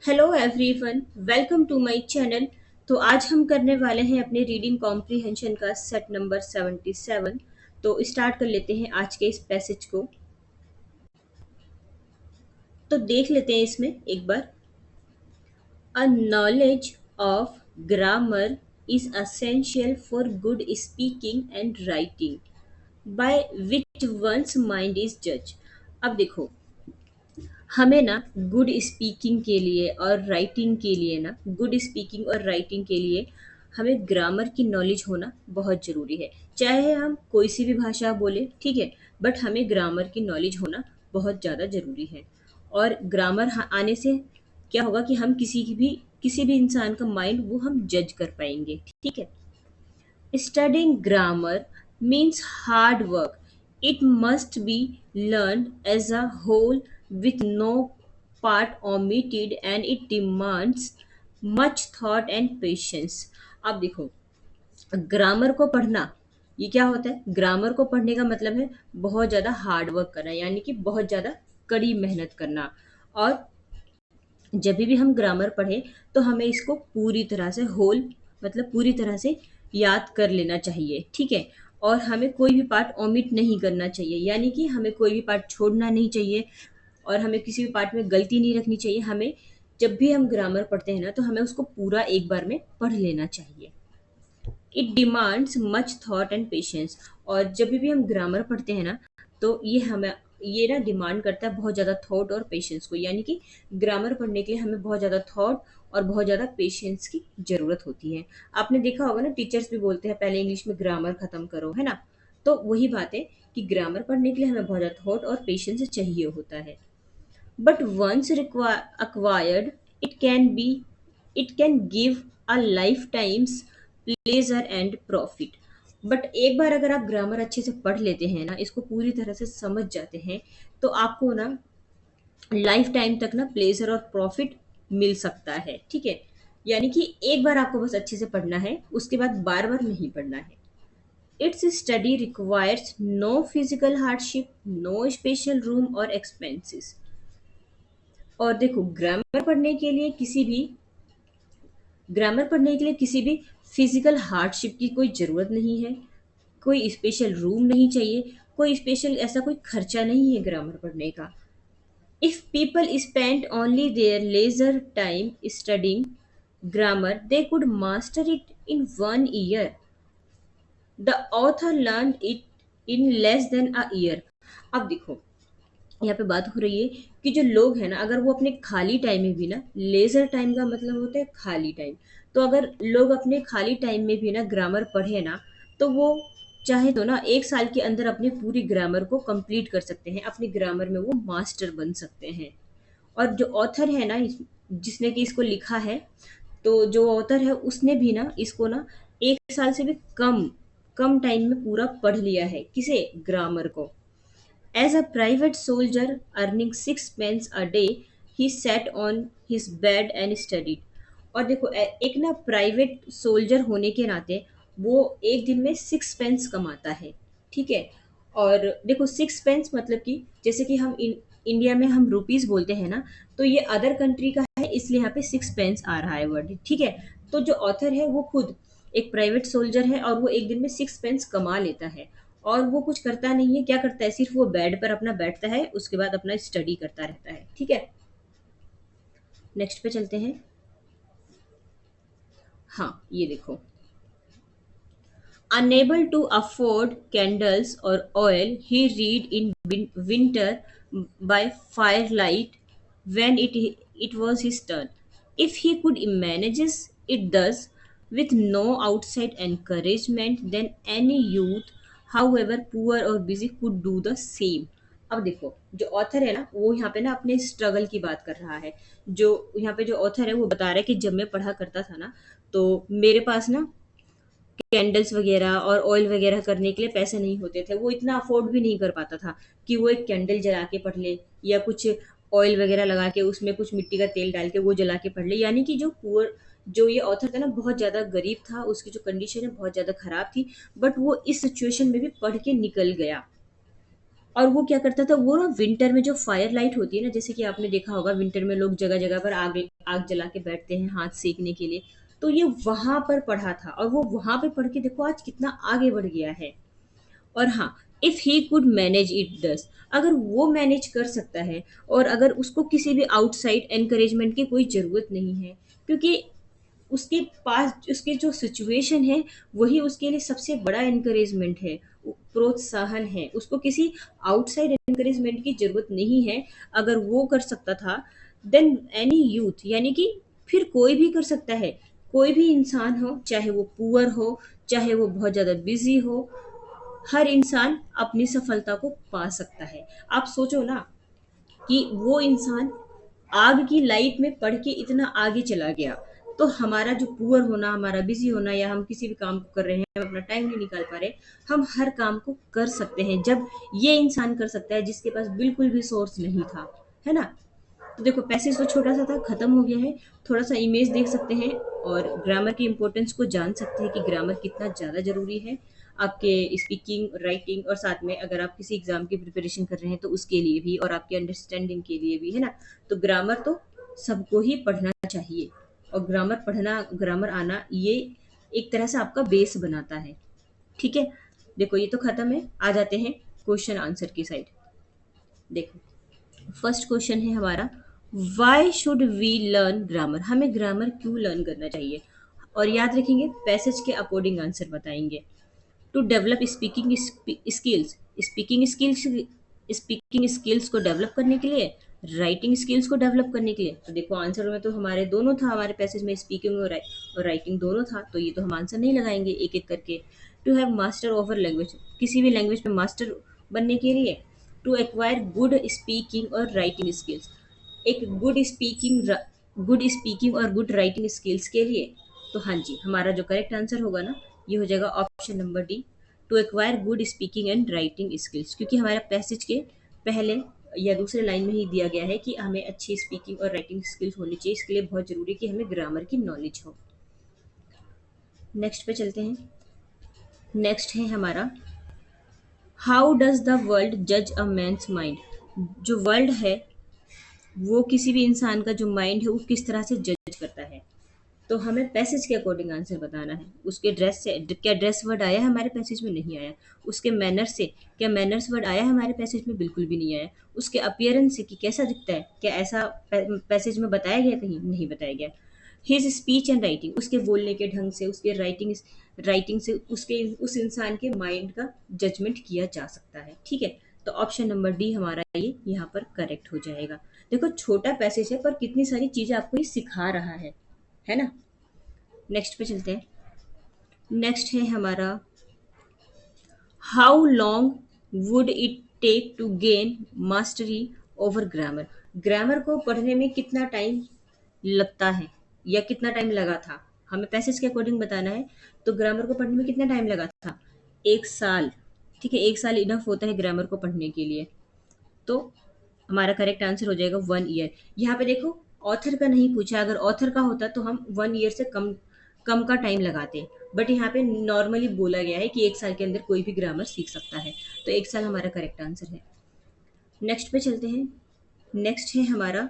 Hello everyone, welcome to my channel. तो आज हम करने वाले हैं अपने रीडिंग कॉम्प्रिहेंशन का सेट नंबर 77। तो स्टार्ट कर लेते हैं आज के इस पैसेज को। तो देख लेते हैं इसमें एक बार। A knowledge of grammar is essential for good speaking and writing by which one's mind is जज। अब देखो, हमें ना गुड स्पीकिंग के लिए और राइटिंग के लिए ना गुड स्पीकिंग और राइटिंग के लिए हमें ग्रामर की नॉलेज होना बहुत ज़रूरी है। चाहे हम कोई सी भी भाषा बोले, ठीक है, बट हमें ग्रामर की नॉलेज होना बहुत ज़्यादा ज़रूरी है। और ग्रामर आने से क्या होगा कि हम किसी भी इंसान का माइंड वो हम जज कर पाएंगे, ठीक है। Studying grammar means hard work. It must be learned as a whole with no part omitted, and it demands much thought and patience. अब देखो, ग्रामर को पढ़ना ये क्या होता है? ग्रामर को पढ़ने का मतलब है बहुत ज़्यादा हार्ड वर्क करना, यानी कि बहुत ज़्यादा कड़ी मेहनत करना। और जब भी हम ग्रामर पढ़ें तो हमें इसको पूरी तरह से होल मतलब पूरी तरह से याद कर लेना चाहिए, ठीक है। और हमें कोई भी पार्ट ओमिट नहीं करना चाहिए, यानी कि हमें कोई भी पार्ट छोड़ना नहीं चाहिए और हमें किसी भी पार्ट में गलती नहीं रखनी चाहिए। हमें जब भी हम ग्रामर पढ़ते हैं ना तो हमें उसको पूरा एक बार में पढ़ लेना चाहिए। It demands much thought and patience. और जब भी हम ग्रामर पढ़ते हैं ना तो ये ना डिमांड करता है बहुत ज़्यादा थॉट और पेशेंस को, यानी कि ग्रामर पढ़ने के लिए हमें बहुत ज़्यादा थॉट और बहुत ज़्यादा पेशेंस की ज़रूरत होती है। आपने देखा होगा ना, टीचर्स भी बोलते हैं पहले इंग्लिश में ग्रामर ख़त्म करो, है ना। तो वही बात है कि ग्रामर पढ़ने के लिए हमें बहुत ज़्यादा थॉट और पेशेंस चाहिए होता है। But once acquired, it can be it can give a lifetime's pleasure and profit. But एक बार अगर आप ग्रामर अच्छे से पढ़ लेते हैं ना, इसको पूरी तरह से समझ जाते हैं, तो आपको ना लाइफ टाइम तक ना प्लेजर और प्रॉफिट मिल सकता है, ठीक है। यानी कि एक बार आपको बस अच्छे से पढ़ना है, उसके बाद बार बार नहीं पढ़ना है। Its study requires no physical hardship, no special room और एक्सपेंसेस। और देखो, ग्रामर पढ़ने के लिए किसी भी फिजिकल हार्डशिप की कोई ज़रूरत नहीं है, कोई स्पेशल रूम नहीं चाहिए, कोई स्पेशल ऐसा कोई खर्चा नहीं है ग्रामर पढ़ने का। If people spend only their leisure time studying grammar they could master it in 1 year. The author learn it in less than a year. अब देखो, यहाँ पे बात हो रही है कि जो लोग हैं ना, अगर वो अपने खाली टाइम में भी ना, लेजर टाइम का मतलब होता है खाली टाइम, तो अगर लोग अपने खाली टाइम में भी ना ग्रामर पढ़े ना, तो वो चाहे तो ना 1 साल के अंदर अपनी पूरी ग्रामर को कंप्लीट कर सकते हैं, अपनी ग्रामर में वो मास्टर बन सकते हैं। और जो ऑथर है ना जिसने कि इसको लिखा है, तो जो ऑथर है उसने भी ना इसको ना 1 साल से भी कम कम टाइम में पूरा पढ़ लिया है, किसे? ग्रामर को। As a private soldier earning 6 pence a day, he sat on his bed and studied. और देखो, एक ना प्राइवेट सोल्जर होने के नाते वो एक दिन में 6 पेंस कमाता है, ठीक है। और देखो, 6 पेंस मतलब कि जैसे कि इंडिया में हम रुपीस बोलते हैं ना, तो ये अदर कंट्री का है, इसलिए यहाँ पे 6 पेंस आ रहा है वर्ड, ठीक है। तो जो ऑथर है वो खुद एक प्राइवेट सोल्जर है और वो एक दिन में 6 पेंस कमा लेता है। और वो कुछ करता नहीं है, क्या करता है, सिर्फ वो बेड पर अपना बैठता है, उसके बाद अपना स्टडी करता रहता है, ठीक है। नेक्स्ट पे चलते हैं। हाँ, ये देखो। Unable to afford candles or oil, he read in winter by firelight when it was his turn. If he could manage it thus, with no outside encouragement, then any youth, however poor or busy, could do the same. अब देखो, जो author है ना वो यहाँ पे ना अपने स्ट्रगल की बात कर रहा है। जो यहाँ पे जो ऑथर है वो बता रहा है कि जब मैं पढ़ा करता था ना, तो मेरे पास ना कैंडल्स वगैरह और ऑयल वगैरह करने के लिए पैसे नहीं होते थे, वो इतना अफोर्ड भी नहीं कर पाता था कि वो एक कैंडल जला के पढ़ ले या कुछ ऑयल वगैरह लगा के उसमें कुछ मिट्टी का तेल डाल के वो जला के पढ़ ले। यानी कि जो ये ऑथर था ना बहुत ज़्यादा गरीब था, उसकी जो कंडीशन है बहुत ज़्यादा ख़राब थी, बट वो इस सिचुएशन में भी पढ़ के निकल गया। और वो क्या करता था, वो ना विंटर में जो फायर लाइट होती है ना, जैसे कि आपने देखा होगा विंटर में लोग जगह जगह पर आग आग जला के बैठते हैं हाथ सेकने के लिए। तो ये वहां पर पढ़ा था और वो वहां पे पढ़ के देखो आज कितना आगे बढ़ गया है। और हाँ, if he could manage it दस, अगर वो मैनेज कर सकता है और अगर उसको किसी भी आउटसाइड एनकरेजमेंट की कोई ज़रूरत नहीं है, क्योंकि उसके पास उसके जो सिचुएशन है वही उसके लिए सबसे बड़ा एनकरेजमेंट है, प्रोत्साहन है, उसको किसी आउटसाइड एनकरेजमेंट की ज़रूरत नहीं है। अगर वो कर सकता था, देन एनी यूथ, यानी कि फिर कोई भी कर सकता है। कोई भी इंसान हो, चाहे वो पुअर हो, चाहे वो बहुत ज़्यादा बिजी हो, हर इंसान अपनी सफलता को पा सकता है। आप सोचो ना कि वो इंसान आग की लाइट में पढ़ के इतना आगे चला गया, तो हमारा जो पुअर होना, हमारा बिजी होना, या हम किसी भी काम को कर रहे हैं, हम अपना टाइम नहीं निकाल पा रहे, हम हर काम को कर सकते हैं जब ये इंसान कर सकता है जिसके पास बिल्कुल भी सोर्स नहीं था, है ना। तो देखो पैसेज तो छोटा सा था, खत्म हो गया है। थोड़ा सा इमेज देख सकते हैं और ग्रामर की इंपॉर्टेंस को जान सकते हैं कि ग्रामर कितना ज़्यादा ज़रूरी है आपके स्पीकिंग, राइटिंग, और साथ में अगर आप किसी एग्जाम की प्रिपरेशन कर रहे हैं तो उसके लिए भी, और आपके अंडरस्टैंडिंग के लिए भी, है ना। तो ग्रामर तो सबको ही पढ़ना चाहिए, और ग्रामर पढ़ना, ग्रामर आना, ये एक तरह से आपका बेस बनाता है। ठीक है, देखो ये तो खत्म है, आ जाते हैं क्वेश्चन आंसर की साइड। देखो फर्स्ट क्वेश्चन है हमारा, why should we learn grammar, हमें ग्रामर क्यों लर्न करना चाहिए। और याद रखेंगे पैसेज के अकॉर्डिंग आंसर बताएंगे। To develop speaking skills, speaking skills, speaking skills को डेवलप करने के लिए, राइटिंग स्किल्स को डेवलप करने के लिए। तो देखो आंसर में तो हमारे दोनों था, हमारे पैसेज में स्पीकिंग और राइटिंग दोनों था, तो ये तो हम आंसर नहीं लगाएंगे एक एक करके। To have master over language, किसी भी लैंग्वेज में मास्टर बनने के लिए। टू एक्वायर गुड स्पीकिंग और राइटिंग स्किल्स, एक गुड स्पीकिंग और गुड राइटिंग स्किल्स के लिए। तो हाँ जी, हमारा जो करेक्ट आंसर होगा ना, ये हो जाएगा option number D, to acquire good speaking and writing skills, क्योंकि हमारा पैसेज के पहले या दूसरे लाइन में ही दिया गया है कि हमें अच्छी स्पीकिंग और राइटिंग स्किल्स होनी चाहिए, इसके लिए बहुत ज़रूरी है कि हमें ग्रामर की नॉलेज हो। नेक्स्ट पे चलते हैं। नेक्स्ट है हमारा, हाउ डज द वर्ल्ड जज अ मैन्स माइंड, जो वर्ल्ड है वो किसी भी इंसान का जो माइंड है वो किस तरह से जज करता है। तो हमें पैसेज के अकॉर्डिंग आंसर बताना है। उसके ड्रेस से, क्या ड्रेस वर्ड आया है हमारे पैसेज में, नहीं आया। उसके मैनर से, क्या मैनर्स वर्ड आया है हमारे पैसेज में, बिल्कुल भी नहीं आया। उसके अपीयरेंस से कि कैसा दिखता है, क्या ऐसा पैसेज में बताया गया, कहीं नहीं बताया गया। हिज स्पीच एंड राइटिंग, उसके बोलने के ढंग से, उसके राइटिंग से उसके उस इंसान के माइंड का जजमेंट किया जा सकता है। ठीक है, तो ऑप्शन नंबर डी हमारा ये यहाँ पर करेक्ट हो जाएगा। देखो छोटा पैसेज है पर कितनी सारी चीजें आपको ये सिखा रहा है ना। नेक्स्ट पे चलते हैं। नेक्स्ट है हमारा, how long would it take to gain mastery over grammar, grammar को पढ़ने में कितना टाइम लगता है या कितना टाइम लगा था, हमें पैसेज के अकॉर्डिंग बताना है। तो ग्रामर को पढ़ने में कितना टाइम लगा था, 1 साल। ठीक है, 1 साल इनफ होता है ग्रामर को पढ़ने के लिए। तो हमारा करेक्ट आंसर हो जाएगा 1 ईयर। यहाँ पे देखो ऑथर का नहीं पूछा, अगर ऑथर का होता तो हम 1 ईयर से कम कम का टाइम लगाते, बट यहाँ पे नॉर्मली बोला गया है कि 1 साल के अंदर कोई भी ग्रामर सीख सकता है, तो 1 साल हमारा करेक्ट आंसर है। नेक्स्ट पे चलते हैं। नेक्स्ट है हमारा,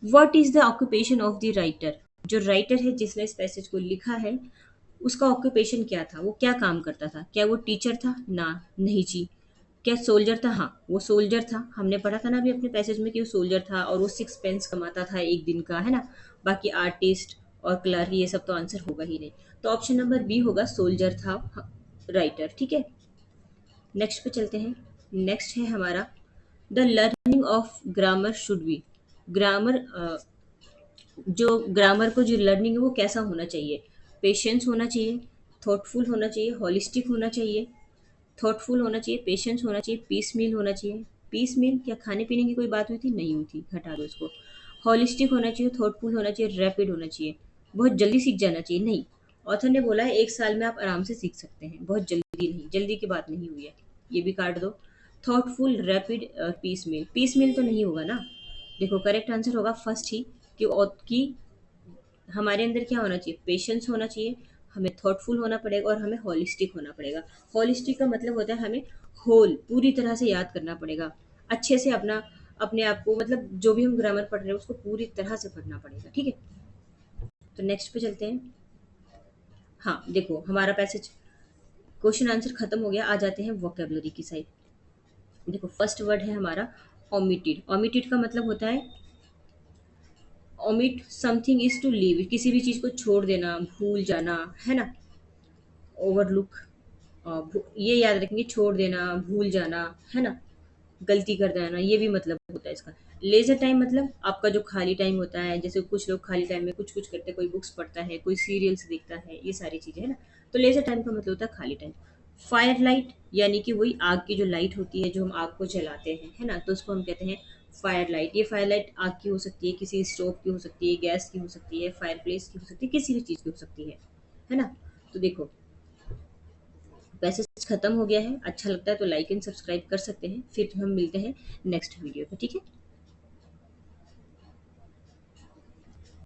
what is the occupation of the writer, जो राइटर है जिसने इस पैसेज को लिखा है उसका ऑक्यूपेशन क्या था, वो क्या काम करता था, क्या वो टीचर था ना, नहीं जी। क्या सोल्जर था, हाँ वो सोल्जर था, हमने पढ़ा था ना अभी अपने पैसेज में कि वो सोल्जर था और वो 6 पेंस कमाता था एक दिन का, है ना। बाकी आर्टिस्ट और क्लर्क ये सब तो आंसर होगा ही नहीं। तो ऑप्शन नंबर बी होगा, सोल्जर था राइटर। ठीक है, नेक्स्ट पे चलते हैं। नेक्स्ट है हमारा, the learning of grammar should be, grammar जो ग्रामर को जो लर्निंग है वो कैसा होना चाहिए, पेशेंस होना चाहिए, थॉटफुल होना चाहिए, हॉलिस्टिक होना चाहिए। थॉटफुल होना चाहिए, पेशेंस होना चाहिए, पीस मील होना चाहिए। पीस मील क्या खाने पीने की कोई बात हुई थी, नहीं हुई थी, हटा दो इसको। हॉलिस्टिक होना चाहिए, थॉटफुल होना चाहिए, रैपिड होना चाहिए, बहुत जल्दी सीख जाना चाहिए, नहीं। ऑथर ने बोला है 1 साल में आप आराम से सीख सकते हैं, बहुत जल्दी नहीं, जल्दी की बात नहीं हुई है, ये भी काट दो। थॉटफुल, रैपिड, पीस मील तो नहीं होगा ना। देखो करेक्ट आंसर होगा फर्स्ट ही, कि हमारे अंदर क्या होना चाहिए, पेशेंस होना चाहिए, हमें थॉटफुल होना पड़ेगा और हमें हॉलिस्टिक होना पड़ेगा। हॉलिस्टिक का मतलब होता है हमें होल पूरी तरह से याद करना पड़ेगा। अच्छे से अपने आप को, मतलब जो भी हम ग्रामर पढ़ रहे हैं उसको पूरी तरह से पढ़ना पड़ेगा, ठीक है। तो नेक्स्ट पे चलते हैं। हाँ देखो, हमारा पैसेज क्वेश्चन आंसर खत्म हो गया, आ जाते हैं वोकेबलरी की साइड। देखो फर्स्ट वर्ड है हमारा ओमिटेड। ओमिटेड का मतलब होता है, omit something is to leave, किसी भी चीज को छोड़ देना, भूल जाना, है ना। ओवरलुक, ये याद रखेंगे, छोड़ देना, भूल जाना, है ना, गलती कर देना, ये भी मतलब होता है इसका। लेजर टाइम मतलब आपका जो खाली टाइम होता है, जैसे कुछ लोग खाली टाइम में कुछ कुछ करते हैं, कोई बुक्स पढ़ता है, कोई सीरियल्स देखता है, ये सारी चीजें है ना। तो लेजर टाइम का मतलब होता है खाली टाइम। फायर लाइट यानी कि वही आग की जो लाइट होती है, जो हम आग को जलाते हैं, है ना, तो उसको हम कहते हैं फायर लाइट। ये फायर लाइट आग की हो सकती है, किसी स्टोव की हो सकती है, गैस की हो सकती है, फायर प्लेस की हो सकती है, किसी भी चीज की हो सकती है ना। तो देखो पैसेज खत्म हो गया है। अच्छा लगता है तो लाइक एंड सब्सक्राइब कर सकते हैं। फिर हम मिलते हैं नेक्स्ट वीडियो पे, ठीक है।